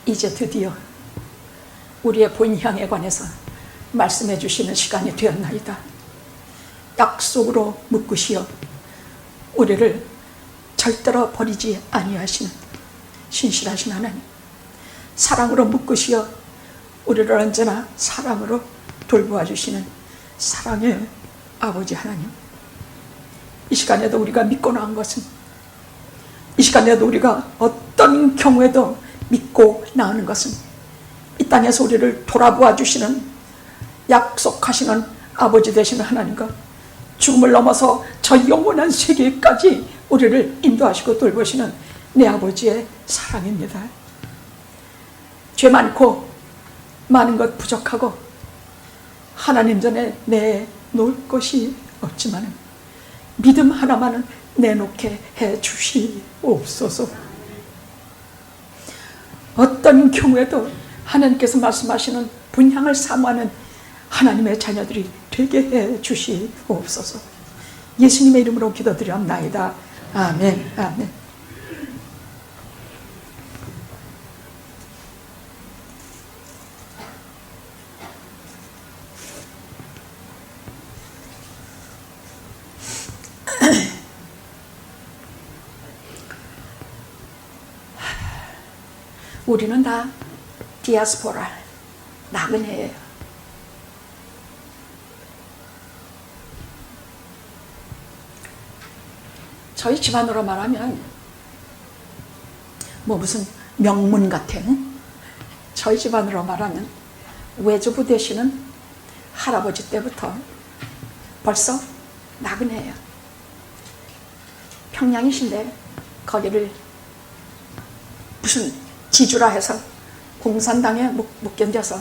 이제 드디어 우리의 본향에 관해서 말씀해 주시는 시간이 되었나이다. 약속으로 묶으시어 우리를 절대로 버리지 아니하시는 신실하신 하나님, 사랑으로 묶으시어 우리를 언제나 사랑으로 돌보아 주시는 사랑의 아버지 하나님, 이 시간에도 우리가 믿고 나온 것은, 이 시간에도 우리가 어떤 경우에도 믿고 나오는 것은, 이 땅에서 우리를 돌아보아 주시는 약속하시는 아버지 되시는 하나님과 죽음을 넘어서 저 영원한 세계까지 우리를 인도하시고 돌보시는 내 아버지의 사랑입니다. 죄 많고 많은 것 부족하고 하나님 전에 내놓을 것이 없지만 믿음 하나만은 내놓게 해 주시옵소서. 어떤 경우에도 하나님께서 말씀하시는 분향을 사모하는 하나님의 자녀들이 되게 해 주시옵소서. 예수님의 이름으로 기도드리옵나이다. 아멘. 아멘. 우리는 다 디아스포라, 나그네예요. 저희 집안으로 말하면 무슨 명문 같아요. 저희 집안으로 말하면 외조부 되시는 할아버지 때부터 벌써 나그네예요. 평양이신데 거기를 무슨 지주라 해서 공산당에 못 견뎌서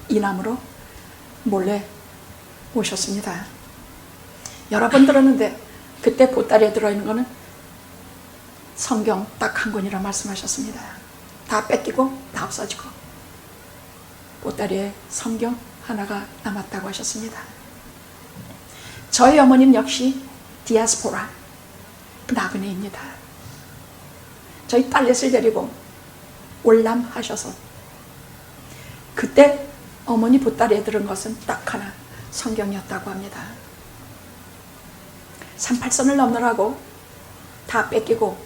이남으로 몰래 오셨습니다. 여러 번 들었는데 그때 보따리에 들어있는 거는 성경 딱 한 권이라 말씀하셨습니다. 다 뺏기고 다 없어지고 보따리에 성경 하나가 남았다고 하셨습니다. 저희 어머님 역시 디아스포라, 나그네입니다. 저희 딸넷을 데리고 올람하셔서 그때 어머니 보따리에 들은 것은 딱 하나, 성경이었다고 합니다. 38선을 넘느라고 다 뺏기고,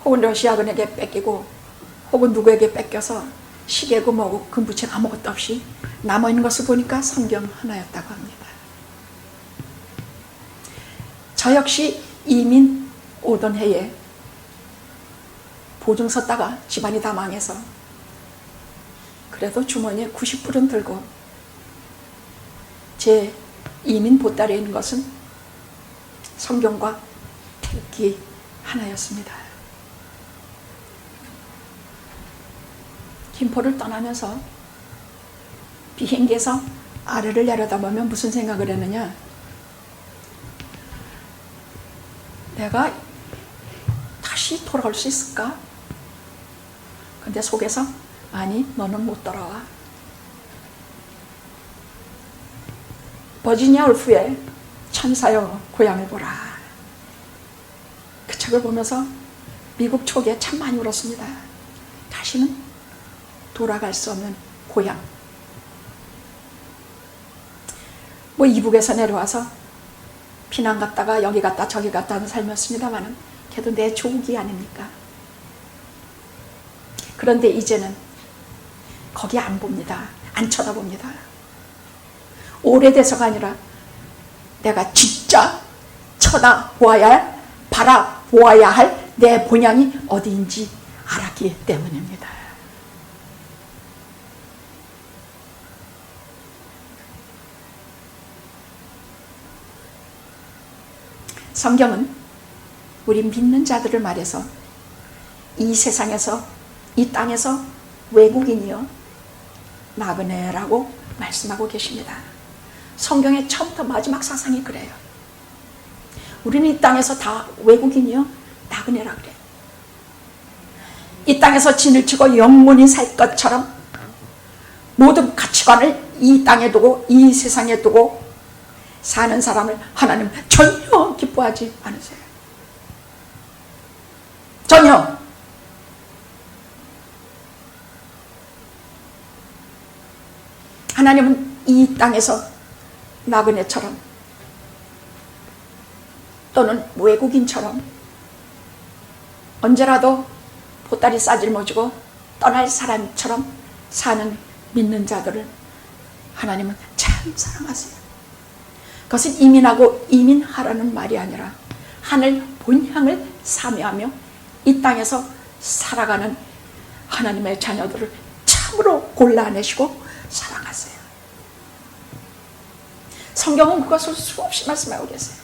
혹은 러시아군에게 뺏기고, 혹은 누구에게 뺏겨서 시계고 뭐고 금부채 아무것도 없이 남아있는 것을 보니까 성경 하나였다고 합니다. 저 역시 이민 오던 해에 보증 섰다가 집안이 다 망해서 그래도 주머니에 90불은 들고 제 이민 보따리에 있는 것은 성경과 태극기 하나였습니다. 김포를 떠나면서 비행기에서 아래를 내려다보면 무슨 생각을 했느냐, 내가 다시 돌아올 수 있을까? 근데 속에서 아니, 너는 못 돌아와. 버지니아 울프의 천사여 고향을 보라, 그 책을 보면서 미국 초기에 참 많이 울었습니다. 다시는 돌아갈 수 없는 고향. 이북에서 내려와서 피난 갔다가 여기 갔다 저기 갔다 하는 삶이었습니다만 그래도 내 조국이 아닙니까? 그런데 이제는 거기 안 봅니다. 안 쳐다봅니다. 오래돼서가 아니라 내가 진짜 쳐다보아야 할, 바라보아야 할 내 본향이 어디인지 알았기 때문입니다. 성경은 우리 믿는 자들을 말해서 이 세상에서, 이 땅에서 외국인이여 나그네라고 말씀하고 계십니다. 성경의 처음부터 마지막 사상이 그래요. 우리는 이 땅에서 다 외국인이여 나그네라 그래요. 이 땅에서 진을 치고 영원히 살 것처럼 모든 가치관을 이 땅에 두고 이 세상에 두고 사는 사람을 하나님 전혀 기뻐하지 않으세요. 전혀. 하나님은 이 땅에서 나그네처럼 또는 외국인처럼 언제라도 보따리 싸질머지고 떠날 사람처럼 사는 믿는 자들을 하나님은 참 사랑하세요. 그것은 이민하고 이민하라는 말이 아니라 하늘 본향을 사모하며 이 땅에서 살아가는 하나님의 자녀들을 참으로 골라내시고 사랑하세요. 성경은 그것을 수없이 말씀하고 계세요.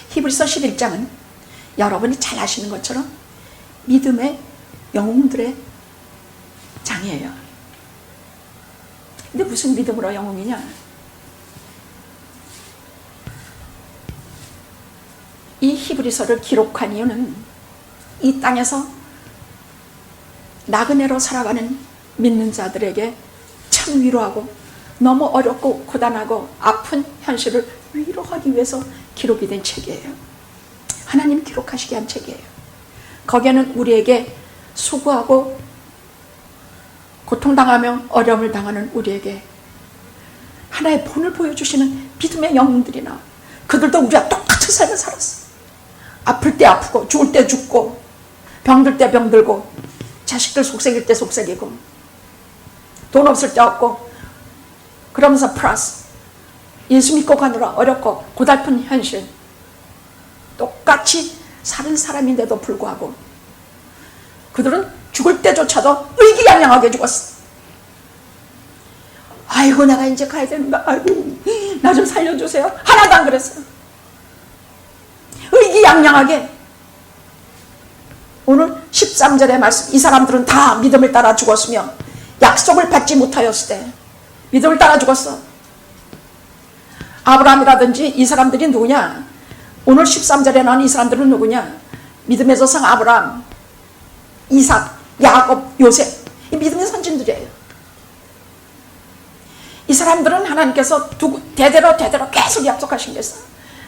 히브리서 11장은 여러분이 잘 아시는 것처럼 믿음의 영웅들의 장이에요. 근데 무슨 믿음으로 영웅이냐? 이 히브리서를 기록한 이유는 이 땅에서 나그네로 살아가는 믿는 자들에게 참 위로하고 너무 어렵고 고단하고 아픈 현실을 위로하기 위해서 기록이 된 책이에요. 하나님 기록하시게 한 책이에요. 거기에는 우리에게 수고하고 고통당하며 어려움을 당하는 우리에게 하나의 본을 보여주시는 믿음의 영웅들이 나와요. 그들도 우리와 똑같은 삶을 살았어. 아플 때 아프고 죽을 때 죽고 병들 때 병들고 자식들 속삭일 때 속삭이고 돈 없을 때 없고 그러면서 플러스 예수 믿고 가느라 어렵고 고달픈 현실 똑같이 사는 사람인데도 불구하고 그들은 죽을 때조차도 의기양양하게 죽었어. 아이고 내가 이제 가야 되는가, 아이고 나 좀 살려주세요. 하나도 안 그랬어. 의기양양하게. 오늘 13절의 말씀, 이 사람들은 다 믿음을 따라 죽었으며 약속을 받지 못하였을 때 믿음을 따라 죽었어. 아브라함이라든지 이 사람들이 누구냐? 오늘 13절에 나온 이 사람들은 누구냐? 믿음의 조상 아브라함, 이삭, 야곱, 요셉, 이 믿음의 선진들이에요. 이 사람들은 하나님께서 대대로 계속 약속하신 게 있어.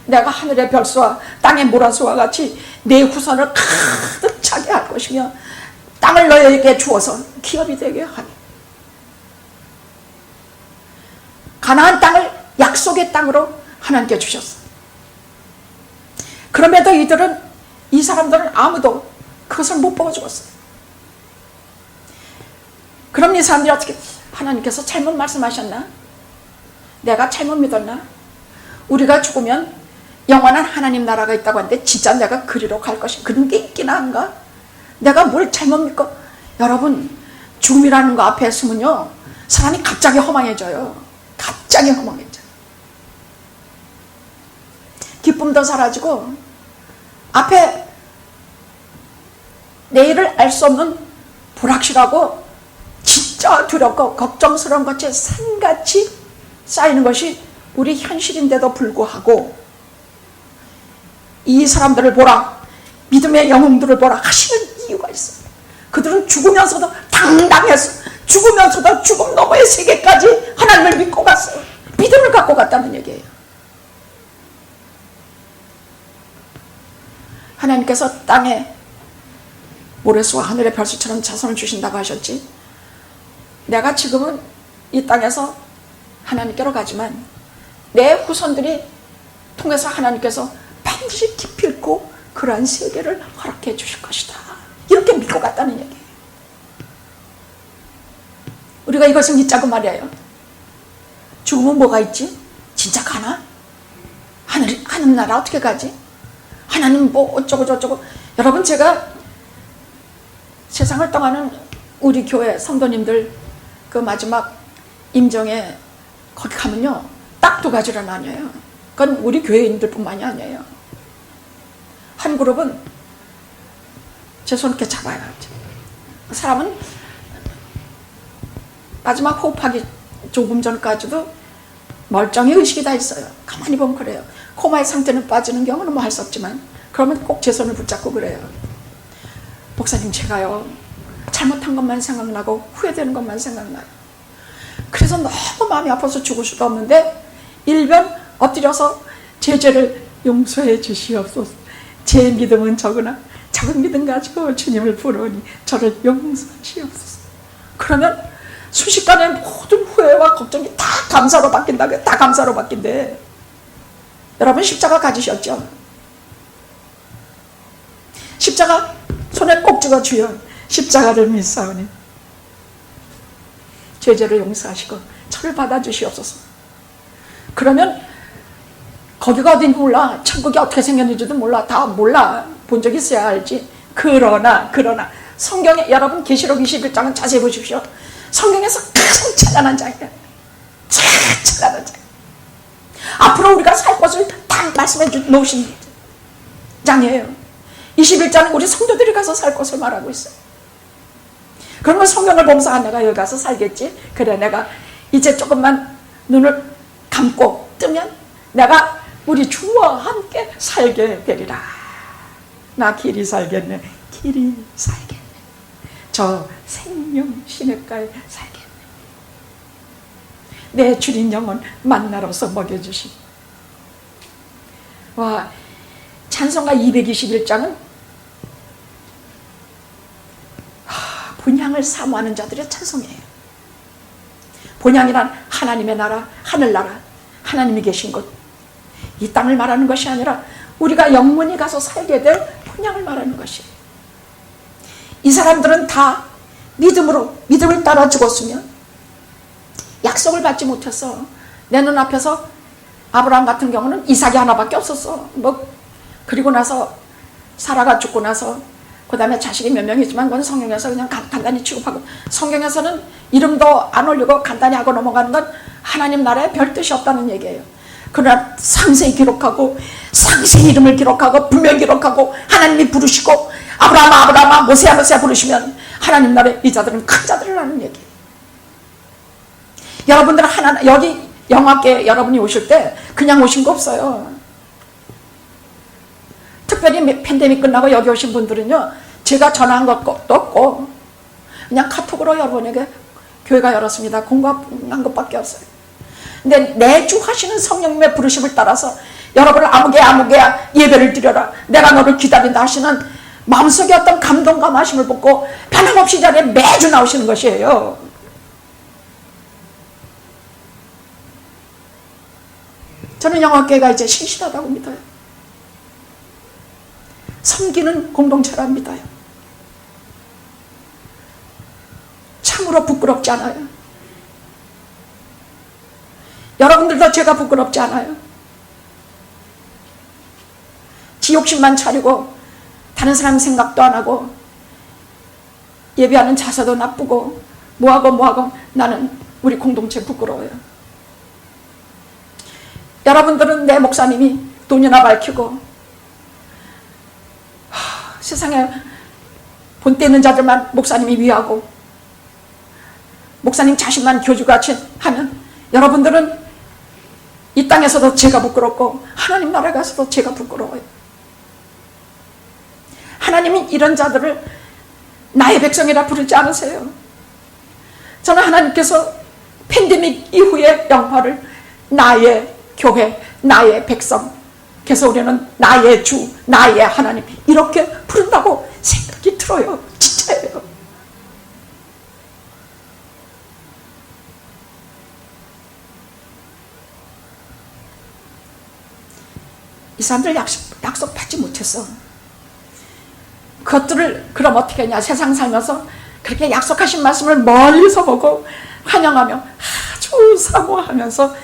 내가 하늘의 별수와 땅의 모라수와 같이 내 후손을 가득 차게 할 것이며 땅을 너에게 주어서 기업이 되게 하니 가나안 땅을 약속의 땅으로 하나님께 주셨어. 그럼에도 이 사람들은 아무도 그것을 못 보고 죽었어요. 그럼 이 사람들이 어떻게, 하나님께서 잘못 말씀하셨나? 내가 잘못 믿었나? 우리가 죽으면 영원한 하나님 나라가 있다고 하는데 진짜 내가 그리로 갈 것이 그런 게 있긴 한가? 내가 뭘 잘못 믿고. 여러분, 죽음이라는 거 앞에 서면요 사람이 갑자기 허망해져요. 갑자기 허망해져요. 기쁨도 사라지고 앞에 내일을 알 수 없는 불확실하고 진짜 두렵고 걱정스러운 것이 산같이 쌓이는 것이 우리 현실인데도 불구하고 이 사람들을 보라, 믿음의 영웅들을 보라 하시는 이유가 있어요. 그들은 죽으면서도 당당했어. 죽으면서도 죽음 너머의 세계까지 하나님을 믿고 갔어요. 믿음을 갖고 갔다는 얘기예요. 하나님께서 땅에 모래수와 하늘의 별수처럼 자손을 주신다고 하셨지. 내가 지금은 이 땅에서 하나님께로 가지만 내 후손들이 통해서 하나님께서 반드시 기필코 그러한 세계를 허락해 주실 것이다. 이렇게 믿고 갔다는 얘기예요. 우리가 이것을 믿자고 말이에요. 죽으면 뭐가 있지? 진짜 가나? 하늘나라 어떻게 가지? 하나님 뭐 어쩌고 저쩌고. 여러분, 제가 세상을 떠나는 우리 교회 성도님들 그 마지막 임종에 거기 가면요 딱 두 가지로 나뉘어요. 그건 우리 교회인들 뿐만이 아니에요. 한 그룹은 제 손 이렇게 잡아요. 사람은 마지막 호흡하기 조금 전까지도 멀쩡히 의식이 다 있어요. 가만히 보면 그래요. 코마의 상태는 빠지는 경우는 뭐 할 수 없지만 그러면 꼭 제 손을 붙잡고 그래요. 목사님, 제가요 잘못한 것만 생각나고 후회되는 것만 생각나요. 그래서 너무 마음이 아파서 죽을 수도 없는데 일변 엎드려서 제 죄를 용서해 주시옵소서. 제 믿음은 적으나 작은 믿음 가지고 주님을 부르니 저를 용서하시옵소서. 그러면 순식간에 모든 후회와 걱정이 다 감사로 바뀐다. 다 감사로 바뀐대. 여러분 십자가 가지셨죠? 십자가 손에 꼭 쥐어 주여 십자가를 믿사오니 죄를 용서하시고 저를 받아주시옵소서. 그러면 거기가 어딘지 몰라. 천국이 어떻게 생겼는지도 몰라. 다 몰라. 본 적 있어야 알지. 그러나 성경에 여러분 계시록 21장은 자세히 보십시오. 성경에서 가장 찬란한 장이에요. 찬란한 장. 앞으로 우리가 살 것을 다 말씀해 놓으신 장이에요. 21장은 우리 성도들이 가서 살 것을 말하고 있어요. 그러면 성경을 보면서 내가 여기 가서 살겠지. 그래 내가 이제 조금만 눈을 감고 뜨면 내가 우리 주와 함께 살게 되리라. 나 길이 살겠네. 길이 살겠네. 저 생명 시냇가에 살겠네. 내 주린 영혼 만나로서 먹여주시. 와, 찬송가 221장은 본향을 사모하는 자들의 찬송이에요. 본향이란 하나님의 나라, 하늘나라, 하나님이 계신 곳, 이 땅을 말하는 것이 아니라 우리가 영원히 가서 살게 될 본향을 말하는 것이에요. 이 사람들은 다 믿음을 따라 죽었으며 약속을 받지 못했어. 내 눈앞에서 아브라함 같은 경우는 이삭이 하나밖에 없었어. 그리고 나서 사라가 죽고 나서 그 다음에 자식이 몇 명이지만 그건 성경에서 그냥 간단히 취급하고, 성경에서는 이름도 안 올리고 간단히 하고 넘어가는 건 하나님 나라에 별 뜻이 없다는 얘기예요. 그러나 상세히 기록하고 상세히 이름을 기록하고 분명히 기록하고 하나님이 부르시고 아브라함아 모세야 부르시면 하나님 나라의 이 자들은 큰 자들이라는 얘기예요. 여러분들은 여기 영화계 여러분이 오실 때 그냥 오신 거 없어요. 특별히 팬데믹 끝나고 여기 오신 분들은요, 제가 전화한 것도 없고 그냥 카톡으로 여러분에게 교회가 열었습니다 공고한 것밖에 없어요. 근데 내주 하시는 성령님의 부르심을 따라서 여러분을 아무개야 예배를 드려라, 내가 너를 기다린다 하시는 마음속에 어떤 감동과 마심을 받고 변함없이 자리에 매주 나오시는 것이에요. 저는 영화교회가 이제 신실하다고 믿어요. 섬기는 공동체라 믿어요. 참으로 부끄럽지 않아요. 여러분들도 제가 부끄럽지 않아요. 지 욕심만 차리고 다른 사람 생각도 안 하고 예배하는 자세도 나쁘고 뭐하고 나는 우리 공동체 부끄러워요. 여러분들은 내 목사님이 돈이나 밝히고 세상에 본때 있는 자들만 목사님이 위하고 목사님 자신만 교주같이 하면 여러분들은 이 땅에서도 제가 부끄럽고 하나님 나라에 가서도 제가 부끄러워요. 하나님이 이런 자들을 나의 백성이라 부르지 않으세요. 저는 하나님께서 팬데믹 이후의 영화를 나의 교회, 나의 백성, 그래서 우리는 나의 주, 나의 하나님 이렇게 부른다고 생각이 들어요. 진짜예요. 이 사람들 약속 받지 못했어. 그것들을 그럼 어떻게 했냐. 세상 살면서 그렇게 약속하신 말씀을 멀리서 보고 환영하며 아주 사모하면서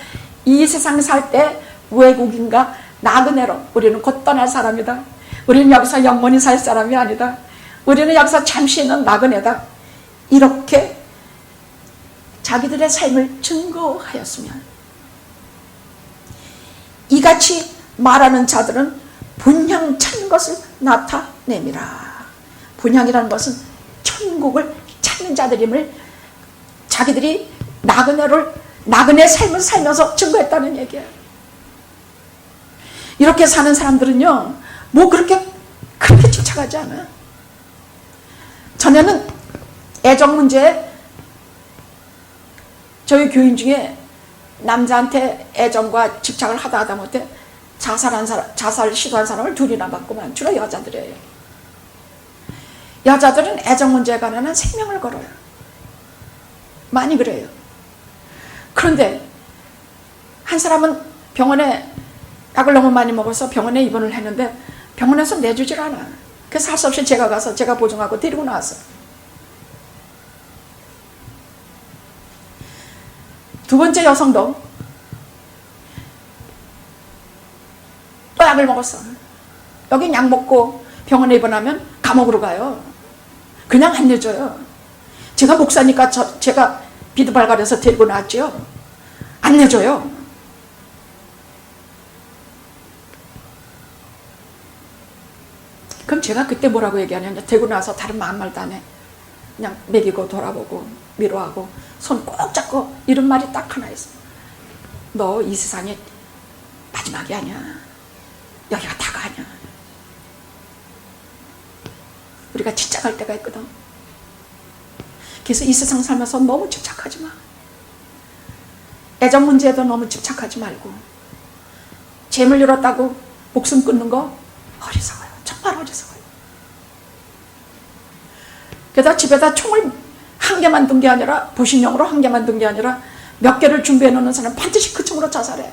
이 세상 살 때 외국인과 나그네로 우리는 곧 떠날 사람이다. 우리는 여기서 영원히 살 사람이 아니다. 우리는 여기서 잠시 있는 나그네다. 이렇게 자기들의 삶을 증거하였으면 이같이 말하는 자들은 본향 찾는 것을 나타내미라. 본향이라는 것은 천국을 찾는 자들임을 자기들이 나그네 삶을 살면서 증거했다는 얘기예요. 이렇게 사는 사람들은요, 뭐 그렇게 쫓아가지 않아요. 전에는 애정 문제에 저희 교인 중에 남자한테 애정과 집착을 하다 못해 자살 시도한 사람을 둘이나 봤구만. 주로 여자들이에요. 여자들은 애정 문제에 관한 생명을 걸어요. 많이 그래요. 그런데 한 사람은 병원에 약을 너무 많이 먹어서 병원에 입원을 했는데 병원에서 내주질 않아. 그래서 할 수 없이 제가 가서 제가 보증하고 데리고 나왔어요. 두 번째 여성도 또 약을 먹었어. 여기 약 먹고 병원에 입원하면 감옥으로 가요. 그냥 안 내줘요. 제가 목사니까 제가 비드발갈해서 데리고 나왔죠. 안 내줘요. 그럼 제가 그때 뭐라고 얘기하냐면 데리고 나서 다른 아무 말도 안 해. 그냥 먹이고 돌아보고 위로하고 손 꼭 잡고 이런 말이 딱 하나 있어. 너 이 세상에 마지막이 아니야. 여기가 다가 아니야. 우리가 진짜 갈 때가 있거든. 그래서 이 세상 살면서 너무 집착하지 마. 애정 문제에도 너무 집착하지 말고. 재물 잃었다고 목숨 끊는 거 어리석어요. 정말 어리석어요. 게다가 집에다 총을 한 개만 둔 게 아니라, 부신용으로 한 개만 둔 게 아니라 몇 개를 준비해 놓는 사람은 반드시 그 총으로 자살해.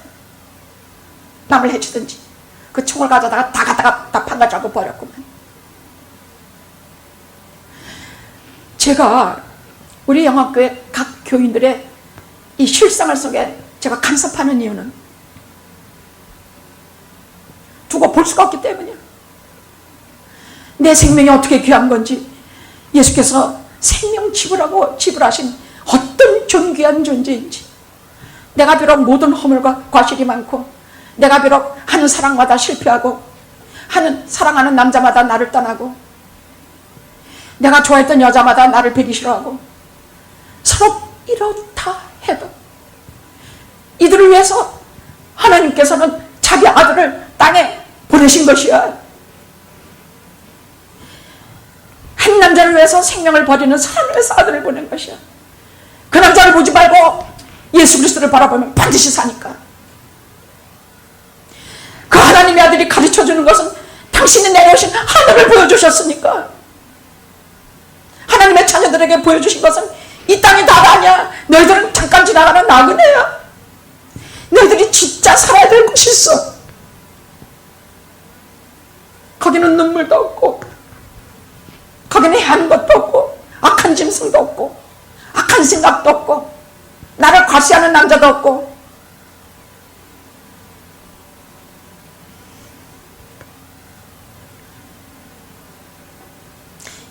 남을 해치든지. 그 총을 가져다가 다 갖다가 다 판가지고 버렸구만. 제가 우리 영화교회 각 교인들의 이 실생활 속에 제가 간섭하는 이유는 두고 볼 수가 없기 때문이야. 내 생명이 어떻게 귀한 건지, 예수께서 생명 지불하신 어떤 존귀한 존재인지, 내가 비록 모든 허물과 과실이 많고, 내가 비록 하는 사랑마다 실패하고, 사랑하는 남자마다 나를 떠나고, 내가 좋아했던 여자마다 나를 베기 싫어하고, 서로 이렇다 해도 이들을 위해서 하나님께서는 자기 아들을 땅에 보내신 것이야. 한 남자를 위해서 생명을 버리는 사람을 위해서 아들을 보낸 것이야. 그 남자를 보지 말고 예수 그리스도를 바라보면 반드시 사니까. 그 하나님의 아들이 가르쳐주는 것은 당신이 내려오신 하늘을 보여주셨으니까. 하나님의 자녀들에게 보여주신 것은 이 땅이 다가 아니야. 너희들은 잠깐 지나가는 나그네야. 너희들이 진짜 살아야 될 곳이 있어. 거기는 눈물도 없고, 거기는 해하는 것도 없고, 악한 짐승도 없고, 악한 생각도 없고, 나를 과시하는 남자도 없고.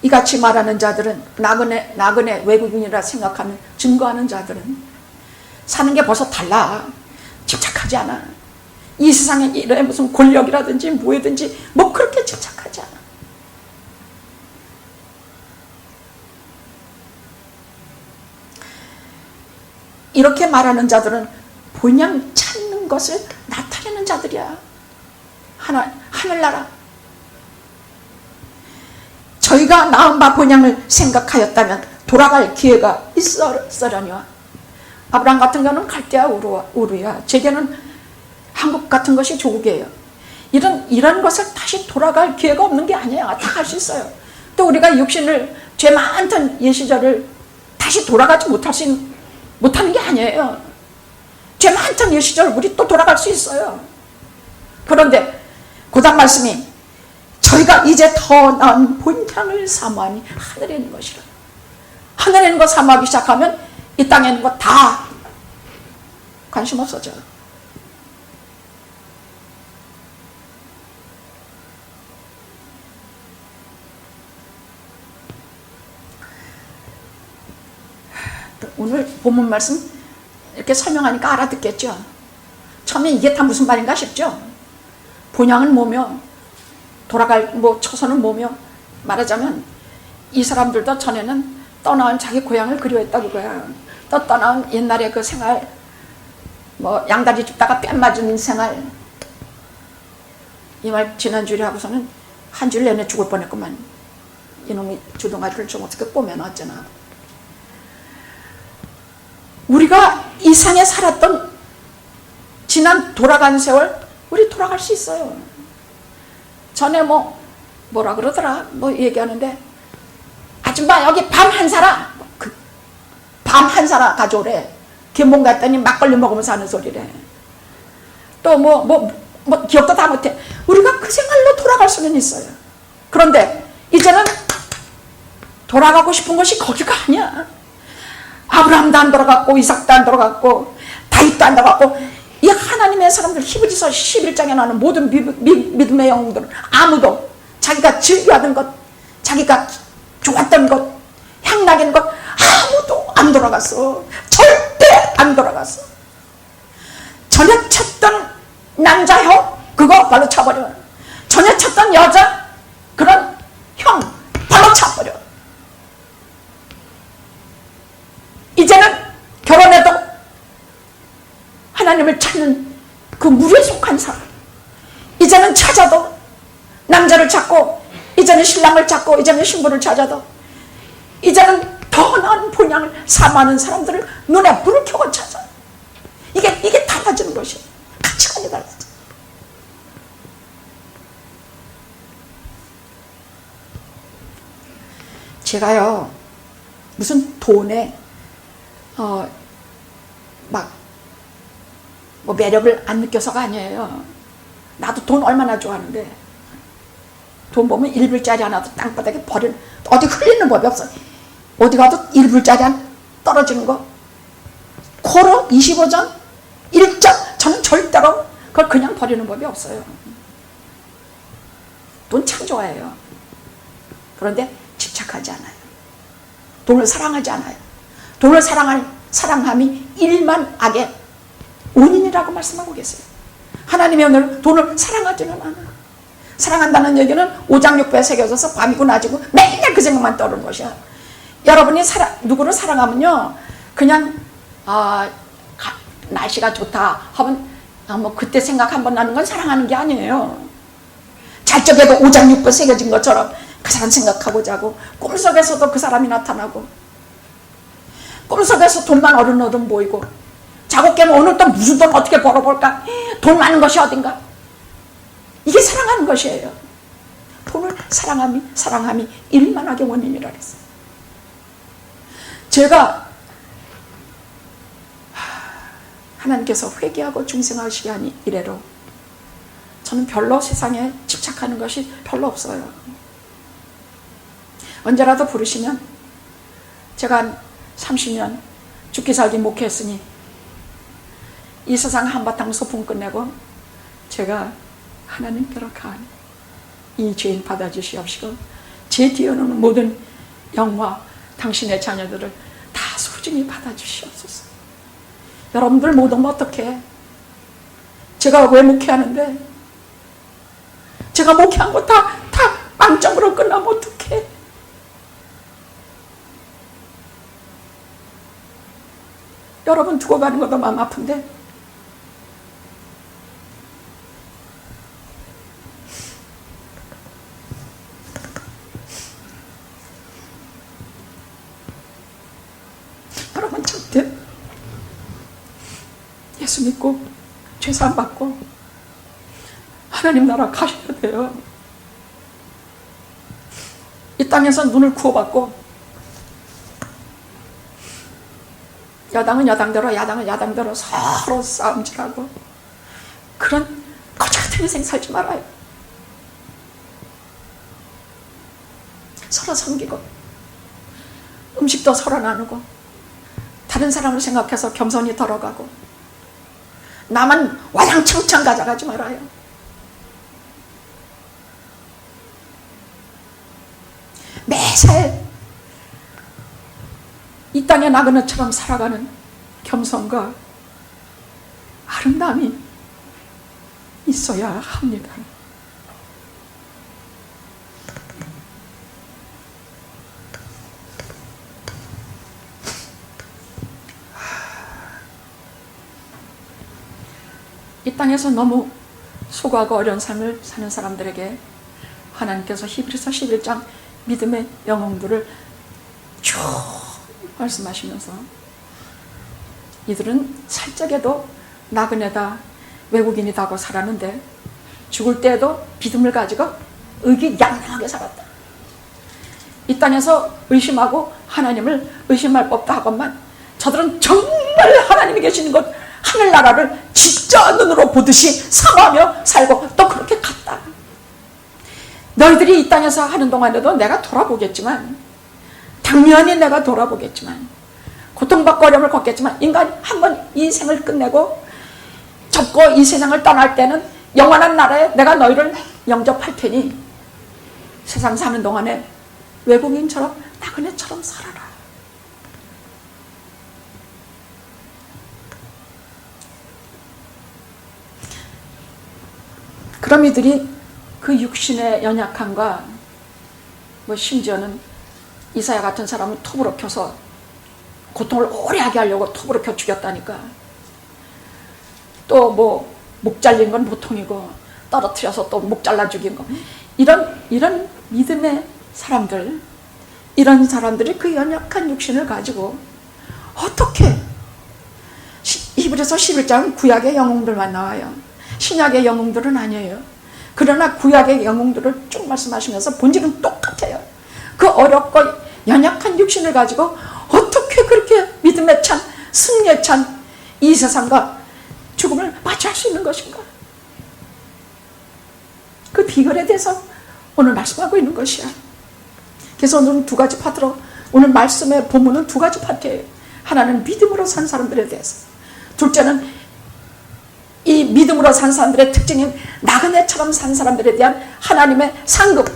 이같이 말하는 자들은 나그네 외국인이라 생각하는, 증거하는 자들은 사는 게 벌써 달라. 집착하지 않아. 이 세상에 이래 무슨 권력이라든지 뭐든지 뭐 그렇게 집착하지 않아. 이렇게 말하는 자들은 본향 찾는 것을 나타내는 자들이야. 하늘나라. 저희가 낳은 바 본향을 생각하였다면 돌아갈 기회가 있으려니와. 아브라함 같은 경우는 갈대아 우르야. 제게는 한국 같은 것이 조국이에요. 이런 것을 다시 돌아갈 기회가 없는 게 아니야. 다 갈 수 있어요. 또 우리가 육신을, 죄 많던 예시절을 다시 돌아가지 못하는 게 아니에요. 죄 많던 예시절 우리 또 돌아갈 수 있어요. 그런데 고단 말씀이 저희가 이제 더 나은 본향을 사모하니 하늘에 있는 것이라. 하늘에 있는 것 사모하기 시작하면 이 땅에 있는 것 다 관심 없어져요. 오늘 본문 말씀 이렇게 설명하니까 알아듣겠죠? 처음에 이게 다 무슨 말인가 싶죠? 본향은 뭐며 돌아갈 초선은 뭐며, 말하자면 이 사람들도 전에는 떠나온 자기 고향을 그리워했다고 그거야. 또 떠나온 옛날의 그 생활, 양다리 짚다가 뺨 맞은 생활. 이 말 지난주에 하고서는 한 줄 내내 죽을 뻔했구만. 이놈이 주둥아리를 좀 어떻게 뽀면 어쩌나. 우리가 이 상에 살았던 지난 돌아간 세월, 우리 돌아갈 수 있어요. 전에 뭐라 그러더라 얘기하는데, 아줌마 여기 밤 한 사라. 밤 한 사라 가져오래. 개몽 갔더니 막걸리 먹으면서 하는 소리래. 또 기억도 다 못해. 우리가 그 생활로 돌아갈 수는 있어요. 그런데 이제는 돌아가고 싶은 것이 거기가 아니야. 아브라함도 안 돌아갔고 이삭도 안 돌아갔고 다윗도 안 돌아갔고 이 하나님의 사람들 히브리서 11장에 나오는 모든 믿음의 영웅들은 아무도 자기가 즐겨하던 것, 자기가 좋았던 것, 향락인 것 아무도 안 돌아갔어. 절대 안 돌아갔어. 전에 쳤던 남자 그거 발로 차버려. 전에 쳤던 여자 그런 형 발로 차버려. 이제는 결혼해도 하나님을 찾는 그 무리에 속한 사람. 이제는 찾아도 남자를 찾고 이제는 신랑을 찾고 이제는 신부를 찾아도 이제는 더 나은 본향을 사모하는 사람들을 눈에 불을 켜고 찾아. 이게 달라지는 것이 가치관이 달라져. 제가요 무슨 돈에 매력을 안 느껴서가 아니에요. 나도 돈 얼마나 좋아하는데 돈 보면 1불짜리 하나도 땅바닥에 어디 흘리는 법이 없어. 어디 가도 1불짜리 한 떨어지는 거 코로 25전 1점 저는 절대로 그걸 그냥 버리는 법이 없어요. 돈 참 좋아해요. 그런데 집착하지 않아요. 돈을 사랑하지 않아요. 돈을 사랑함이 일만 악의 원인이라고 말씀하고 계세요. 하나님이 오늘 돈을 사랑하지는 않아요. 사랑한다는 얘기는 오장육부에 새겨져서 밤이고 낮이고 매일 그 생각만 떠오르는 것이야. 여러분이 누구를 사랑하면요 그냥 날씨가 좋다 하면 그때 생각 한번 나는 건 사랑하는 게 아니에요. 잘 적에도 오장육부에 새겨진 것처럼 그 사람 생각하고 자고 꿈속에서도 그 사람이 나타나고 꿈속에서 돈만 어른어른 보이고 자고 깨면 오늘 또 무슨 돈 어떻게 벌어볼까? 돈 많은 것이 어딘가? 이게 사랑하는 것이에요. 돈을 사랑함이 일만하게 원인이라 그랬어요. 제가 하나님께서 회개하고 중생하시게 하니 이래로 저는 별로 세상에 집착하는 것이 별로 없어요. 언제라도 부르시면 제가 한 30년 죽기 살기 목회했으니 이 세상 한바탕 소풍 끝내고 제가 하나님께로 가니 이 죄인 받아주시옵시고 제 뒤에 오는 모든 영과 당신의 자녀들을 다 소중히 받아주시옵소서. 여러분들 못 오면 어떡해? 제가 왜 목회하는데 제가 목회한 거 다 빵점으로 끝나면 어떡해? 여러분 두고 가는 것도 마음 아픈데 여러분 절대 예수 믿고 죄사함 받고 하나님 나라 가셔야 돼요. 이 땅에서 눈을 구워받고 여당은 여당대로 야당은 야당대로 서로 싸움질하고 그런 거지 같은 인생 살지 말아요. 서로 섬기고 음식도 서로 나누고 다른 사람을 생각해서 겸손히 덜어가고 나만 와장창창 가져가지 말아요. 매사에 이 땅의 나그네처럼 살아가는 겸손과 아름다움이 있어야 합니다. 이 땅에서 너무 수고하고 어려운 삶을 사는 사람들에게 하나님께서 히브리서 11장 믿음의 영웅들을 쭉 말씀하시면서 이들은 살짝에도 나그네다 외국인이다 하고 살았는데 죽을 때에도 믿음을 가지고 의기양양하게 살았다. 이 땅에서 의심하고 하나님을 의심할 법도 하건만 저들은 정말 하나님이 계시는 것 하늘나라를 진짜 눈으로 보듯이 사모하며 살고 또 그렇게 갔다. 너희들이 이 땅에서 하는 동안에도 내가 돌아보겠지만, 당연히 내가 돌아보겠지만, 고통받고 어려움을 겪겠지만, 인간이 한번 이 생을 끝내고 접고 이 세상을 떠날 때는 영원한 나라에 내가 너희를 영접할 테니 세상 사는 동안에 외국인처럼 나그네처럼 살아라. 그럼 이들이 그 육신의 연약함과 심지어는 이사야 같은 사람은 톱으로 켜서 고통을 오래 하게 하려고 톱으로 켜 죽였다니까. 또 목 잘린 건 보통이고 떨어뜨려서 또 목 잘라 죽인 거. 이런 믿음의 사람들, 이런 사람들이 그 연약한 육신을 가지고 어떻게, 히브리서 11장은 구약의 영웅들만 나와요. 신약의 영웅들은 아니에요. 그러나 구약의 영웅들을 쭉 말씀하시면서 본질은 똑같아요. 그 어렵고 연약한 육신을 가지고 어떻게 그렇게 믿음에 찬, 승리에 찬 이 세상과 죽음을 맞이할 수 있는 것인가? 그 비결에 대해서 오늘 말씀하고 있는 것이야. 그래서 오늘은 두 가지 파트로, 오늘 말씀의 본문은 두 가지 파트예요. 하나는 믿음으로 산 사람들에 대해서, 둘째는 이 믿음으로 산 사람들의 특징인 나그네처럼 산 사람들에 대한 하나님의 상급.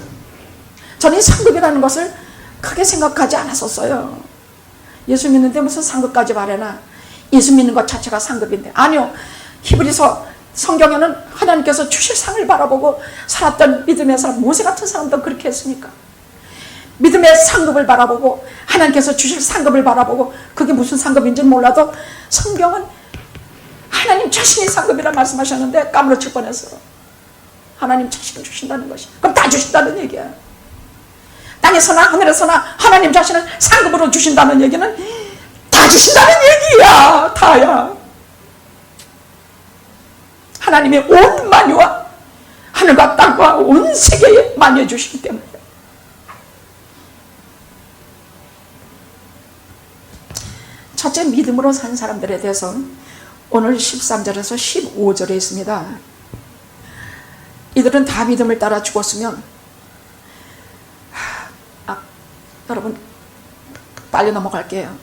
저는 이 상급이라는 것을 크게 생각하지 않았었어요. 예수 믿는데 무슨 상급까지 바라나? 예수 믿는 것 자체가 상급인데. 아니요. 히브리서 성경에는 하나님께서 주실 상을 바라보고 살았던 믿음의 사람, 모세 같은 사람도 그렇게 했으니까. 믿음의 상급을 바라보고 하나님께서 주실 상급을 바라보고, 그게 무슨 상급인지는 몰라도 성경은 하나님 자신이 상급이라 말씀하셨는데 까무러칠 뻔했어. 하나님 자신을 주신다는 것이. 그럼 다 주신다는 얘기야. 땅에서나 하늘에서나 하나님 자신을 상급으로 주신다는 얘기는 다 주신다는 얘기야. 다야. 하나님이 온 만유와 하늘과 땅과 온 세계에 만유해 주시기 때문에. 첫째, 믿음으로 산 사람들에 대해서 오늘 13절에서 15절에 있습니다. 이들은 다 믿음을 따라 죽었으면, 여러분 빨리 넘어갈게요.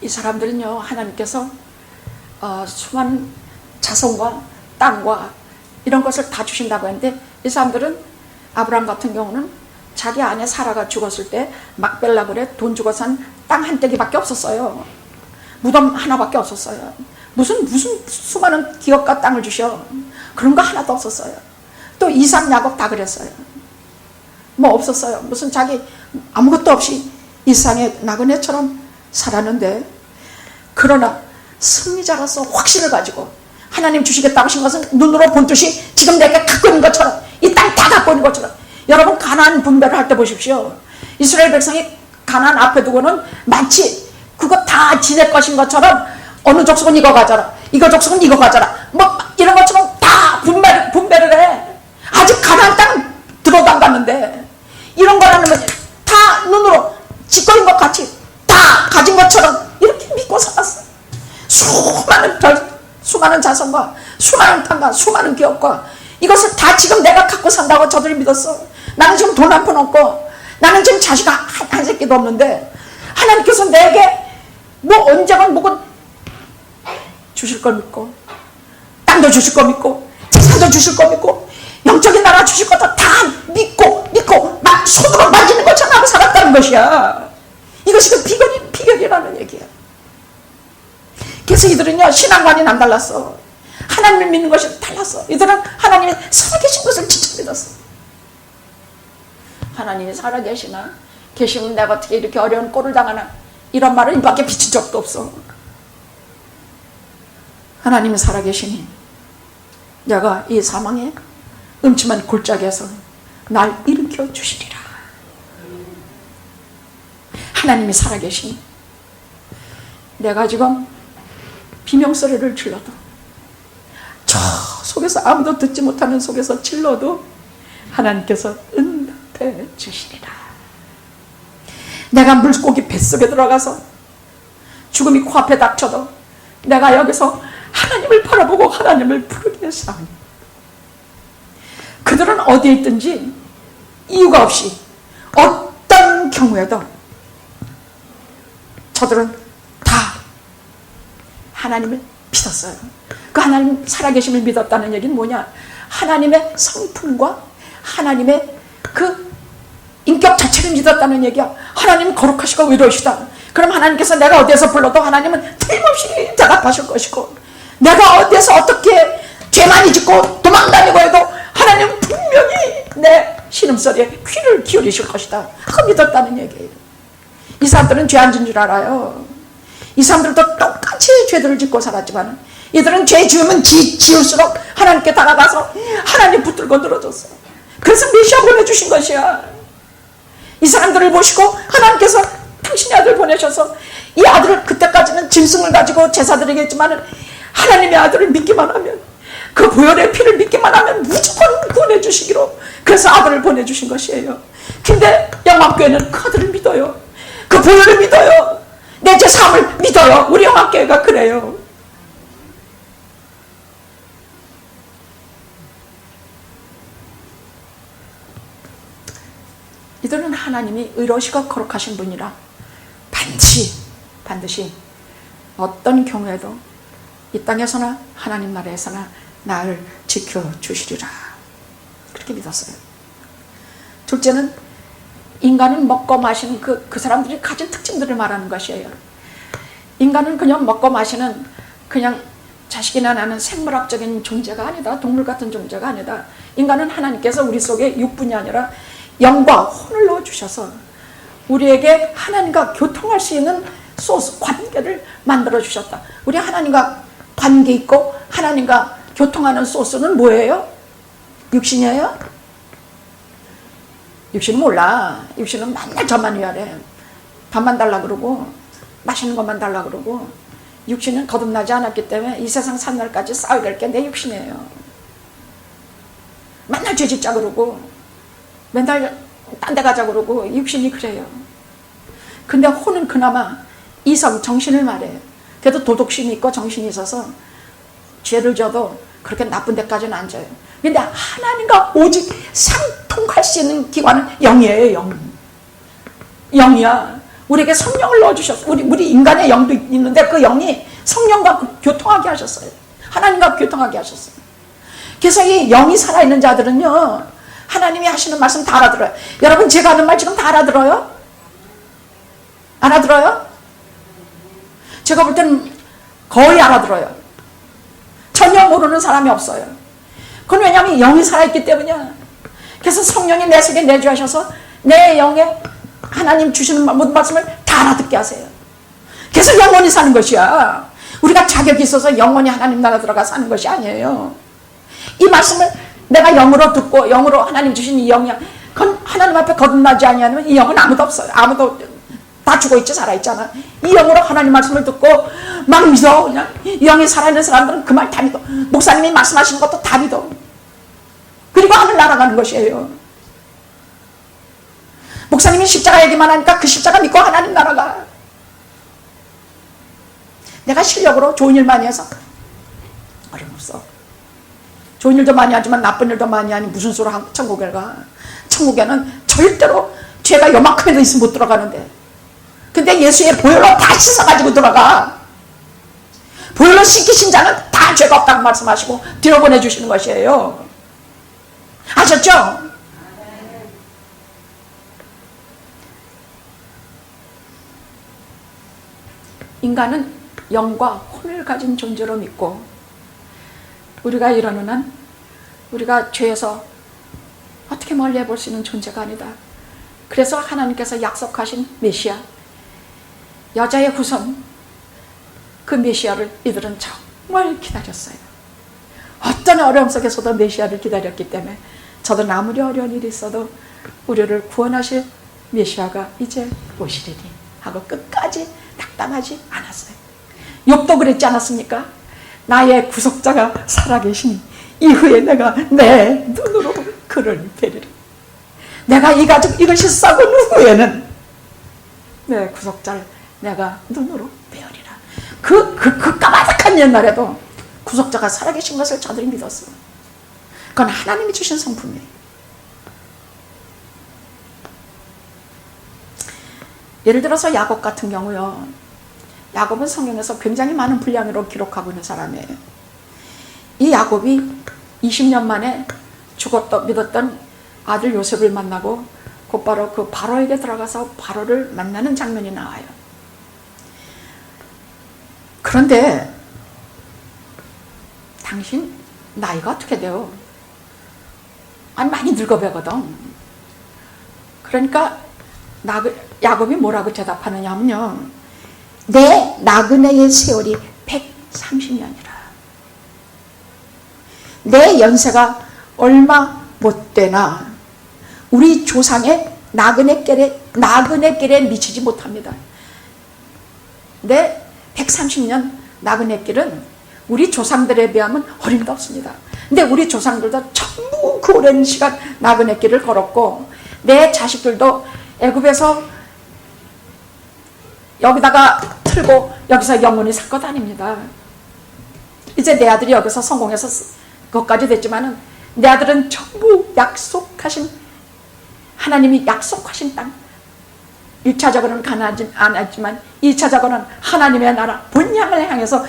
이 사람들은요, 하나님께서 수많은 자손과 땅과 이런 것을 다 주신다고 했는데, 이 사람들은, 아브라함 같은 경우는 자기 아내 사라가 죽었을 때 막벨라 굴에 돈 주고 산 땅 한 떼기밖에 없었어요. 무덤 하나밖에 없었어요. 무슨 수많은 기업과 땅을 주셔. 그런 거 하나도 없었어요. 또 이삭, 야곱 다 그랬어요. 없었어요. 무슨 자기 아무것도 없이 이 세상에 나그네처럼 살았는데, 그러나 승리자로서 확신을 가지고 하나님 주시겠다고 하신 것은 눈으로 본 듯이 지금 내가 갖고 있는 것처럼, 이 땅 다 갖고 있는 것처럼. 여러분 가나안 분배를 할 때 보십시오. 이스라엘 백성이 가나안 앞에 두고는 마치 그거 다 지낼 것인 것처럼, 어느 족속은 이거 가져라, 이거 족속은 이거 가져라, 이런 것처럼 다 분배를 해. 아직 가나안 땅 들어도 안 갔는데, 이런 거라는 건 다 눈으로 짓고 있는 것 같이 다 가진 것처럼 이렇게 믿고 살았어. 수많은 자손과 수많은 땅과 수많은 기업과 이것을 다 지금 내가 갖고 산다고 저들이 믿었어. 나는 지금 돈 한 푼 없고, 나는 지금 자식 한 새끼도 없는데, 하나님께서 내게 언제건 뭐건 주실 걸 믿고, 땅도 주실 거 믿고, 재산도 주실 거 믿고, 영적인 나라 주실 것도 다 믿고 막 손으로 만지는 것처럼 하고 살았다는 것이야. 이것이 그 비결이라는 얘기야. 그래서 이들은요, 신앙관이 남달랐어. 하나님을 믿는 것이 달랐어. 이들은 하나님이 살아계신 것을 진짜 믿었어. 하나님이 살아계시나? 계시면 내가 어떻게 이렇게 어려운 꼴을 당하나? 이런 말을 입밖에 비친 적도 없어. 하나님이 살아계시니 내가 이 사망의 음침한 골짜기에서 날 일으켜 주시리라. 하나님이 살아계시니 내가 지금 비명소리를 질러도 저 속에서 아무도 듣지 못하는 속에서 질러도 하나님께서 응답해 주시리라. 내가 물고기 뱃속에 들어가서 죽음이 코앞에 닥쳐도 내가 여기서 하나님을 바라보고 하나님을 부르게 싸우니 그들은 어디에 있든지 이유가 없이 어떤 경우에도 저들은 다 하나님을 믿었어요. 그 하나님 살아계심을 믿었다는 얘기는 뭐냐? 하나님의 성품과 하나님의 그 인격 자체를 믿었다는 얘기야. 하나님은 거룩하시고 의로우시다. 그럼 하나님께서 내가 어디에서 불러도 하나님은 틀림없이 대답하실 것이고, 내가 어디에서 어떻게 죄 많이 짓고 도망다니고 해도 하나님은 분명히 내 신음소리에 귀를 기울이실 것이다. 그거 믿었다는 얘기예요. 이 사람들은 죄 안 진 줄 알아요. 이 사람들도 똑같이 죄들을 짓고 살았지만 이들은 죄 지으면 지을수록 하나님께 다가가서 하나님 붙들고 늘어졌어요. 그래서 메시아 보내주신 것이야. 이 사람들을 보시고 하나님께서 당신의 아들 보내셔서 이 아들을, 그때까지는 짐승을 가지고 제사 드리겠지만 하나님의 아들을 믿기만 하면, 그 보혈의 피를 믿기만 하면 무조건 구원해 주시기로 그래서 아들을 보내주신 것이에요. 근데 영화교회는 그 아들을 믿어요. 그 보혈을 믿어요. 내 죄사함을 믿어요. 우리 영화교회가 그래요. 이들은 하나님이 의로우시고 거룩하신 분이라 반드시 어떤 경우에도 이 땅에서나 하나님 나라에서나 나를 지켜주시리라, 그렇게 믿었어요. 둘째는 인간은 먹고 마시는 그 사람들이 가진 특징들을 말하는 것이에요. 인간은 그냥 먹고 마시는 그냥 자식이나 나는 생물학적인 존재가 아니다. 동물 같은 존재가 아니다. 인간은 하나님께서 우리 속에 육분이 아니라 영과 혼을 넣어주셔서 우리에게 하나님과 교통할 수 있는 소스, 관계를 만들어주셨다. 우리 하나님과 관계 있고 하나님과 교통하는 소스는 뭐예요? 육신이에요? 육신은 몰라. 육신은 맨날 저만 위하래. 밥만 달라 그러고 맛있는 것만 달라 그러고. 육신은 거듭나지 않았기 때문에 이 세상 산 날까지 싸워야 될 게 내 육신이에요. 맨날 죄짓자 그러고 맨날 딴 데 가자 그러고 육신이 그래요. 근데 혼은 그나마 이성, 정신을 말해요. 그래도 도덕심이 있고 정신이 있어서 죄를 져도 그렇게 나쁜 데까지는 안 져요. 근데 하나님과 오직 상통할 수 있는 기관은 영이에요. 영이야. 우리에게 성령을 넣어주셨어. 우리 인간의 영도 있는데 그 영이 성령과 교통하게 하셨어요. 하나님과 교통하게 하셨어요. 그래서 이 영이 살아있는 자들은요, 하나님이 하시는 말씀 다 알아들어요. 여러분, 제가 하는 말 지금 다 알아들어요? 알아들어요? 제가 볼 때는 거의 알아들어요. 전혀 모르는 사람이 없어요. 그건 왜냐하면 영이 살아있기 때문이야. 그래서 성령이 내 속에 내주하셔서 내 영에 하나님 주시는 모든 말씀을 다 알아듣게 하세요. 그래서 영원히 사는 것이야. 우리가 자격이 있어서 영원히 하나님 나라 들어가 사는 것이 아니에요. 이 말씀을 내가 영으로 듣고 영으로 하나님 주신 이 영이야. 그건 하나님 앞에 거듭나지 아니하면 이 영은 아무도 없어요. 아무도 다 죽어있지 살아있잖아. 이 영으로 하나님 말씀을 듣고 막 믿어. 그냥 이 영이 살아있는 사람들은 그 말 다 믿어. 목사님이 말씀하시는 것도 다 믿어. 그리고 하늘 날아가는 것이에요. 목사님이 십자가 얘기만 하니까 그 십자가 믿고 하나님 날아가. 내가 실력으로 좋은 일 많이 해서 어림없어. 좋은 일도 많이 하지만 나쁜 일도 많이 하니 무슨 수로 천국에 가. 천국에는 절대로 죄가 요만큼에도 있으면 못 들어가는데, 근데 예수의 보혈로 다 씻어가지고 들어가. 보혈로 씻기신 자는 다 죄가 없다고 말씀하시고 뒤로 보내주시는 것이에요. 아셨죠? 인간은 영과 혼을 가진 존재로 믿고, 우리가 이러는 한 우리가 죄에서 어떻게 멀리 볼 수 있는 존재가 아니다. 그래서 하나님께서 약속하신 메시아, 여자의 후손, 그 메시아를 이들은 정말 기다렸어요. 어떤 어려움 속에서도 메시아를 기다렸기 때문에 저도 아무리 어려운 일이 있어도 우리를 구원하실 메시아가 이제 오시리니 하고 끝까지 낙담하지 않았어요. 욥도 그랬지 않았습니까? 나의 구속자가 살아계시니 이후에 내가 내 눈으로 그를 뵈리라. 내가 이 가족 이것이 썩은 후에는 내 구속자를 내가 눈으로 뵈리라. 그 까마득한 옛날에도 구속자가 살아계신 것을 저들이 믿었어. 그건 하나님이 주신 성품이에요. 예를 들어서 야곱 같은 경우요. 야곱은 성경에서 굉장히 많은 분량으로 기록하고 있는 사람이에요. 이 야곱이 20년 만에 죽었다 믿었던 아들 요셉을 만나고 곧바로 그 바로에게 들어가서 바로를 만나는 장면이 나와요. 그런데 당신 나이가 어떻게 돼요? 아니 많이 늙어배거든. 그러니까 야곱이 뭐라고 대답하느냐 하면요, 내 나그네의 세월이 130년이라. 내 연세가 얼마 못 되나 우리 조상의 나그네길에 미치지 못합니다. 내 130년 나그네길은 우리 조상들에 비하면 어림도 없습니다. 근데 우리 조상들도 전부 그 오랜 시간 나그네길을 걸었고, 내 자식들도 애굽에서 여기다가 틀고 여기서 영원히 살 것 아닙니다. 이제 내 아들이 여기서 성공해서 그것까지 됐지만은 내 아들은 전부 약속하신, 하나님이 약속하신 땅, 1차적으로는 가난하지 않았지만 2차적으로는 하나님의 나라 본향을 향해서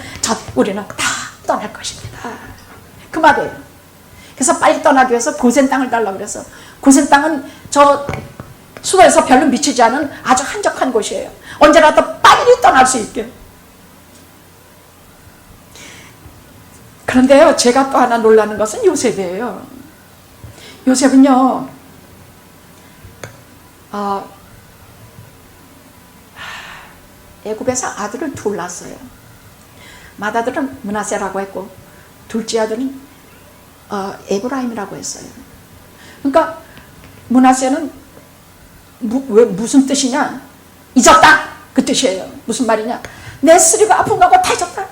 우리는 다 떠날 것입니다. 그 말이에요. 그래서 빨리 떠나기 위해서 고센 땅을 달라고 그래서, 고센 땅은 저 수도에서 별로 미치지 않은 아주 한적한 곳이에요. 언제나 더 빨리 떠날 수 있게. 그런데요, 제가 또 하나 놀라는 것은 요셉이에요. 요셉은요, 애굽에서 아들을 둘 낳았어요. 맏아들은 므낫세라고 했고 둘째 아들은 에브라임이라고 했어요. 그러니까 므낫세는 무슨 뜻이냐? 잊었다, 그 뜻이에요. 무슨 말이냐? 내 쓰리고 아픈 거고 다 잊었다.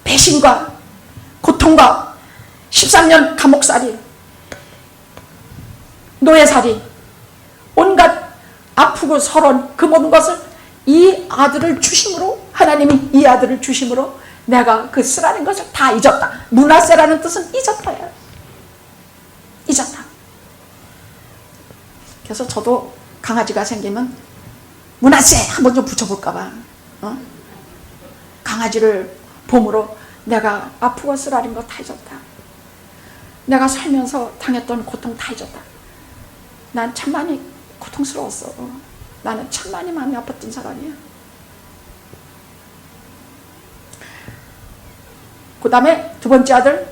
배신과 고통과 13년 감옥살이, 노예살이, 온갖 아프고 서러운 그 모든 것을 이 아들을 주심으로, 하나님이 이 아들을 주심으로 내가 그 쓰라는 것을 다 잊었다. 므낫세라는 뜻은 잊었다예요. 잊었다. 그래서 저도 강아지가 생기면 므낫세 한번 좀 붙여볼까봐, 강아지를 봄으로 내가 아프고 쓰라린 거 다 잊었다. 내가 살면서 당했던 고통 다 잊었다. 난 참 많이 고통스러웠어. 나는 참 많이 마음이 아팠던 사람이야. 그 다음에 두 번째 아들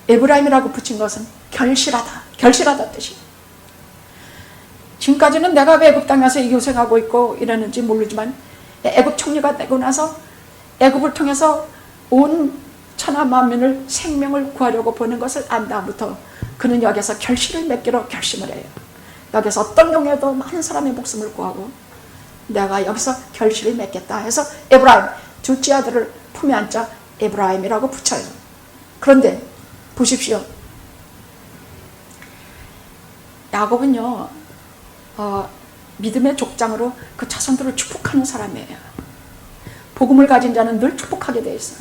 에브라임이라고 붙인 것은 결실하다, 결실하다 뜻이. 지금까지는 내가 왜 애굽 땅에서 이 고생하고 있고 이러는지 모르지만, 애굽 총리가 되고 나서 애굽을 통해서 온 천하 만민을 생명을 구하려고 보는 것을 안 다음부터 그는 여기서 결실을 맺기로 결심을 해요. 여기서 어떤 경우에도 많은 사람의 목숨을 구하고 내가 여기서 결실을 맺겠다 해서 에브라임, 둘째 아들을 품에 안자 에브라임이라고 붙여요. 그런데 보십시오. 야곱은요, 믿음의 족장으로 그 자손들을 축복하는 사람이에요. 복음을 가진 자는 늘 축복하게 돼 있어요.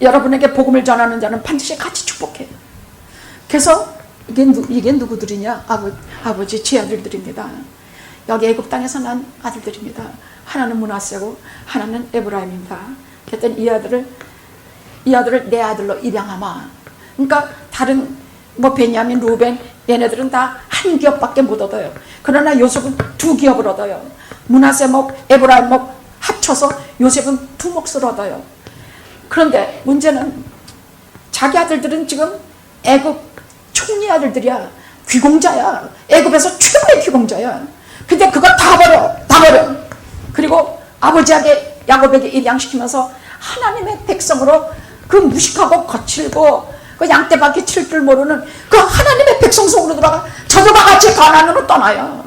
여러분에게 복음을 전하는 자는 반드시 같이 축복해요. 그래서 이게 누구들이냐? 아버지 제 아들들입니다. 여기 애굽 땅에서 난 아들들입니다. 하나는 므낫세고 하나는 에브라임입니다. 그랬더니 이 아들을 내 아들로 입양하마. 그러니까 다른 베냐민, 루벤 얘네들은 다 한 기업밖에 못 얻어요. 그러나 요셉은 두 기업을 얻어요. 므낫세 목, 에브라임 목 합쳐서 요셉은 두 몫을 얻어요. 그런데 문제는 자기 아들들은 지금 애굽 총리 아들들이야. 귀공자야. 애굽에서 최고의 귀공자야. 근데 그거 다 버려. 그리고 아버지에게, 야곱에게 입양시키면서 하나님의 백성으로 그 무식하고 거칠고 그 양떼바퀴 칠 줄 모르는 그 하나님의 백성 속으로 들어가 저들과 같이 가나안으로 떠나요.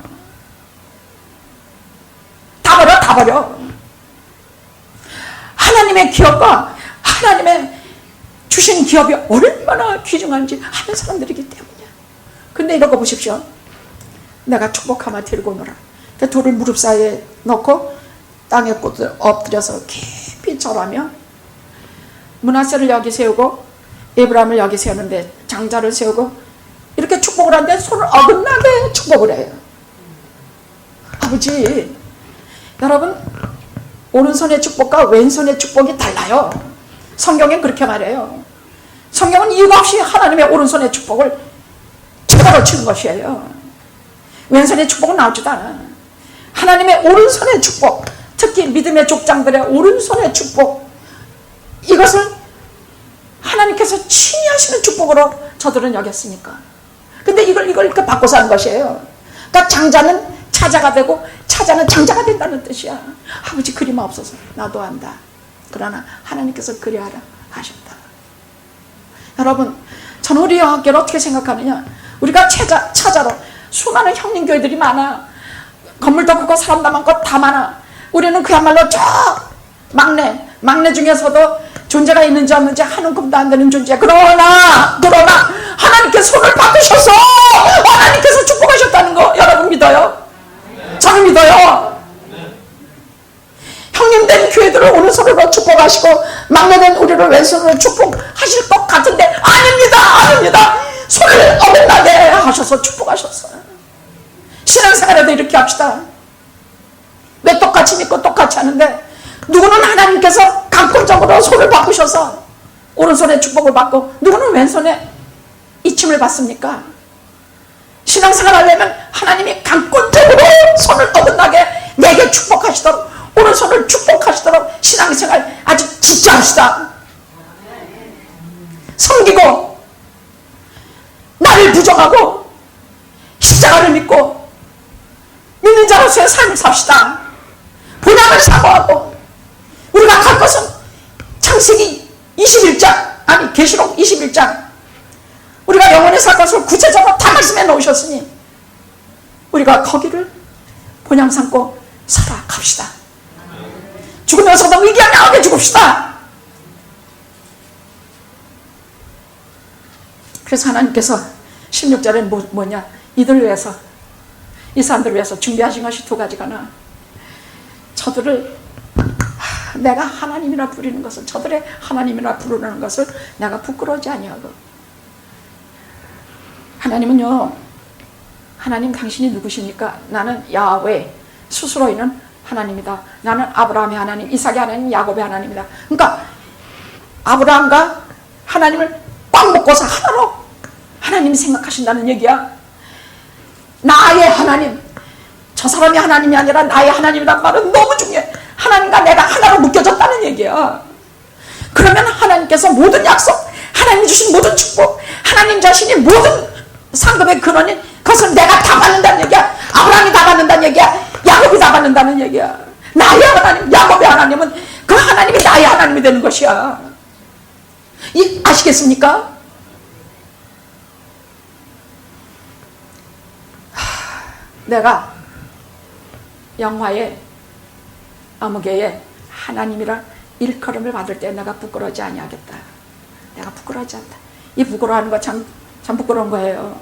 다 버려. 하나님의 기업과 하나님의 주신 기업이 얼마나 귀중한지 아는 사람들이기 때문이야. 근데 이런 거 보십시오. 내가 축복하마 데리고 오너라. 돌을 무릎 사이에 넣고 땅에 엎드려서 깊이 절하며 므낫세를 여기 세우고 에브라임을 여기 세우는데 장자를 세우고 이렇게 축복을 하는데 손을 어긋나게 축복을 해요. 아버지, 여러분, 오른손의 축복과 왼손의 축복이 달라요. 성경엔 그렇게 말해요. 성경은 이유가 없이 하나님의 오른손의 축복을 최고로 치는 것이에요. 왼손의 축복은 나오지도 않아. 하나님의 오른손의 축복, 특히 믿음의 족장들의 오른손의 축복, 이것을 하나님께서 친히 하시는 축복으로 저들은 여겼으니까. 근데 이걸 이렇게 바꿔서 하는 것이에요. 그러니까 장자는 차자가 되고 차자는 장자가 된다는 뜻이야. 아버지 그림 없어서 나도 안다. 그러나 하나님께서 그리하라 하셨다. 여러분, 저는 우리 영학교를 어떻게 생각하느냐. 우리가 차자로 수많은 형님교회들이 많아. 건물도 크고 사람도 많고 다 많아. 우리는 그야말로 저 막내 중에서도 존재가 있는지 없는지 한 움큼도 안 되는 존재. 그러나 하나님께 손을 바꾸셔서 하나님께서 축복하셨다는 거 여러분 믿어요? 저는 믿어요. 형님 된 교회들을 오른손으로 축복하시고 막내 된 우리를 왼손으로 축복하실 것 같은데 아닙니다. 손을 어긋나게 하셔서 축복하셨어요. 신앙생활에도 이렇게 합시다. 왜 똑같이 믿고 똑같이 하는데 누구는 하나님께서 강권적으로 손을 바꾸셔서 오른손에 축복을 받고 누구는 왼손에 이침을 받습니까? 신앙생활 하려면 하나님이 강권적으로 손을 어긋나게 내게 축복하시도록 오른손을 축복하시도록 신앙생활 아주 진짜 합시다. 섬기고 나를 부정하고 십자가를 믿고 믿는 자로서의 삶을 삽시다. 본향을 사모하고 우리가 갈 것은 창세기 21장 아니 계시록 21장 우리가 영원히 살 것을 구체적으로 다 말씀해 놓으셨으니 우리가 거기를 본향 삼고 살아갑시다. 죽으면서도 위기가 나오게 죽읍시다. 그래서 하나님께서 16절에 뭐냐, 이들 위해서, 이 사람들을 위해서 준비하신 것이 두 가지가 나. 저들을 내가 하나님이라 부르는 것을, 저들의 하나님이라 부르는 것을 내가 부끄러워하지 아니하고. 하나님은요, 하나님 당신이 누구십니까? 나는 야훼 스스로 있는 하나님이다. 나는 아브라함의 하나님, 이삭의 하나님, 야곱의 하나님이다. 그러니까 아브라함과 하나님을 꽉 먹고서 하나로 하나님이 생각하신다는 얘기야. 나의 하나님, 저 사람이 하나님이 아니라 나의 하나님이란 말은 너무 중요해. 하나님과 내가 하나로 묶여졌다는 얘기야. 그러면 하나님께서 모든 약속, 하나님이 주신 모든 축복, 하나님 자신이 모든 상급의 근원인 그것을 내가 다 받는다는 얘기야. 아브라함이 다 받는다는 얘기야. 야곱이 다 받는다는 얘기야. 나의 하나님, 야곱의 하나님은 그 하나님이 나의 하나님이 되는 것이야. 아시겠습니까? 내가 영화의 아무개의 하나님이라 일컬음을 받을 때 내가 부끄러워하지 아니하겠다. 내가 부끄러워하지 않다. 이 부끄러워하는 거 참 부끄러운 거예요.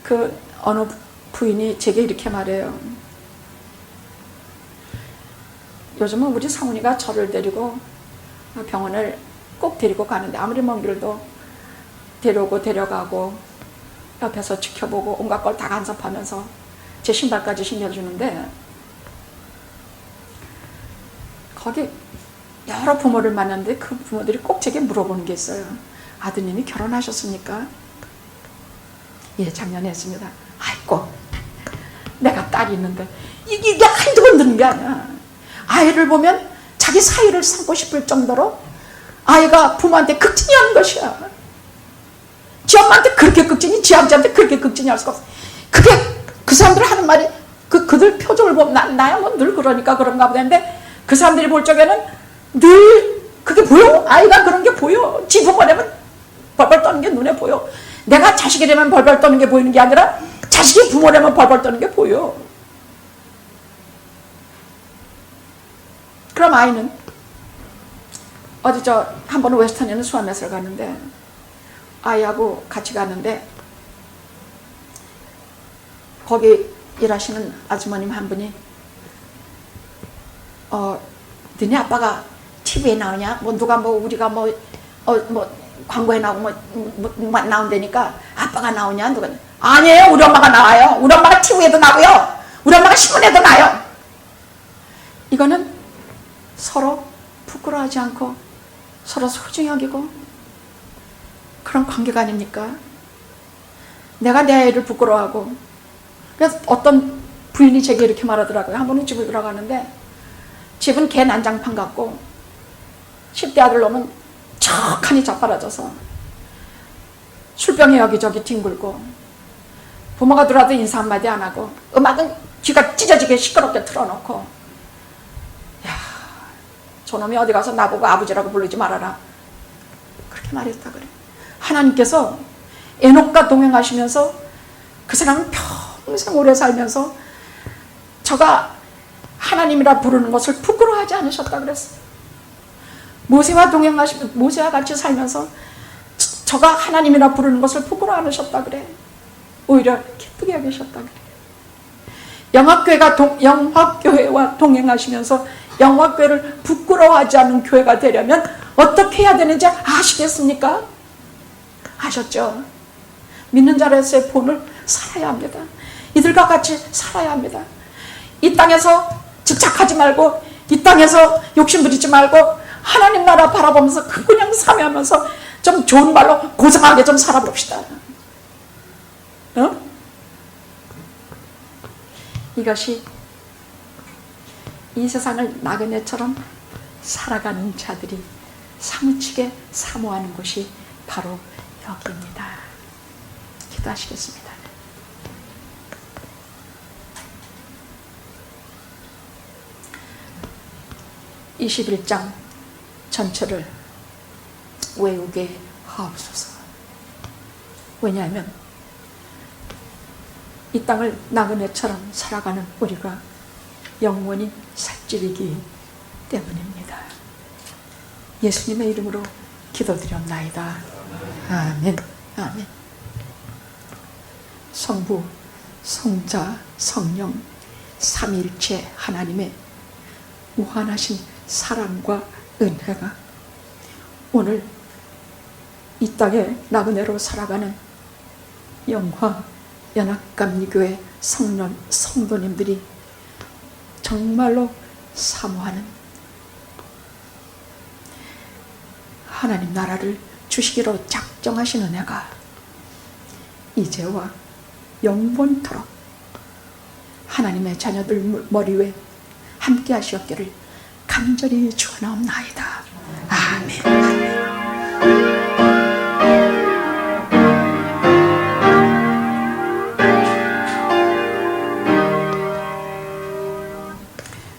그 어느 부인이 제게 이렇게 말해요. 요즘은 우리 상훈이가 저를 데리고 병원을 꼭 데리고 가는데 아무리 먼 길도 데려오고 데려가고 옆에서 지켜보고 온갖 걸 다 간섭하면서 제 신발까지 신겨주는데 거기 여러 부모를 만났는데 그 부모들이 꼭 제게 물어보는 게 있어요. 아드님이 결혼하셨습니까? 예, 작년에 했습니다. 아이고, 내가 딸이 있는데 이게 한두 번 듣는 게 아니야. 아이를 보면 자기 사위를 삼고 싶을 정도로 아이가 부모한테 극진히 하는 것이야. 지 엄마한테 그렇게 극진히, 지 아버지한테 그렇게 극진히 할 수가 없어. 그게 그 사람들 하는 말이 그들 표정을 보면 나야 뭐 늘 그러니까 그런가 보다 했는데 그 사람들이 볼 적에는 늘 그게 보여. 아이가 그런 게 보여. 지 부모 되면 벌벌 떠는 게 눈에 보여. 내가 자식이 되면 벌벌 떠는 게 보이는 게 아니라 자식이 부모 되면 벌벌 떠는 게 보여. 그럼 아이는 어디 한 번은 웨스턴에는 수아맷을 갔는데 아이하고 같이 갔는데 거기 일하시는 아주머님 한 분이 너네 아빠가 TV에 나오냐? 뭐 누가 뭐 우리가 뭐 광고에 나오고 뭐 나온다니까 아빠가 나오냐? 누가 아니에요. 우리 엄마가 나와요. 우리 엄마가 TV에도 나고요. 우리 엄마가 신문에도 나요. 이거는 서로 부끄러워하지 않고 서로 소중히 여기고 그런 관계가 아닙니까? 내가 내 아이를 부끄러워하고. 그래서 어떤 부인이 제게 이렇게 말하더라고요. 한 번은 집을 들어가는데 집은 개 난장판 같고 10대 아들 놈은 척하니 자빠라져서 술병에 여기저기 뒹굴고 부모가 들어와도 인사 한마디 안 하고 음악은 귀가 찢어지게 시끄럽게 틀어놓고 야, 저놈이 어디 가서 나보고 아버지라고 부르지 말아라 그렇게 말했다 그래. 하나님께서 에녹과 동행하시면서 그 사람은 평생 오래 살면서 저가 하나님이라 부르는 것을 부끄러워하지 않으셨다 그랬어요. 모세와 동행하시면서 모세와 같이 살면서 저가 하나님이라 부르는 것을 부끄러워 않으셨다 그래. 오히려 기쁘게 여기셨다 그래. 영화교회와 동행하시면서 영화교회를 부끄러워하지 않는 교회가 되려면 어떻게 해야 되는지 아시겠습니까? 아셨죠? 믿는 자로서의 본을 살아야 합니다. 이들과 같이 살아야 합니다. 이 땅에서 집착하지 말고 이 땅에서 욕심부리지 말고 하나님 나라 바라보면서 그냥 사매하면서 좀 좋은 말로 고상하게 좀 살아봅시다. 이것이 이 세상을 나그네처럼 살아가는 자들이 사무치게 사모하는 곳이 바로 여기입니다. 기도하시겠습니다. 21장 전체를 외우게 하옵소서. 왜냐하면 이 땅을 나그네처럼 살아가는 우리가 영원히 살찌리기 때문입니다. 예수님의 이름으로 기도드렸나이다. 아멘. 아멘. 성부, 성자, 성령 삼위일체 하나님의 무한하신 사랑과 은혜가 오늘 이 땅에 나그네로 살아가는 영화 연합감리교회 성도님들이 정말로 사모하는 하나님 나라를 주시기로 작정하신 은혜가 이제와 영원토록 하나님의 자녀들 머리 위에 함께 하시옵기를 간절히 축원하옵나이다. 아멘.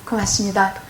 고맙습니다.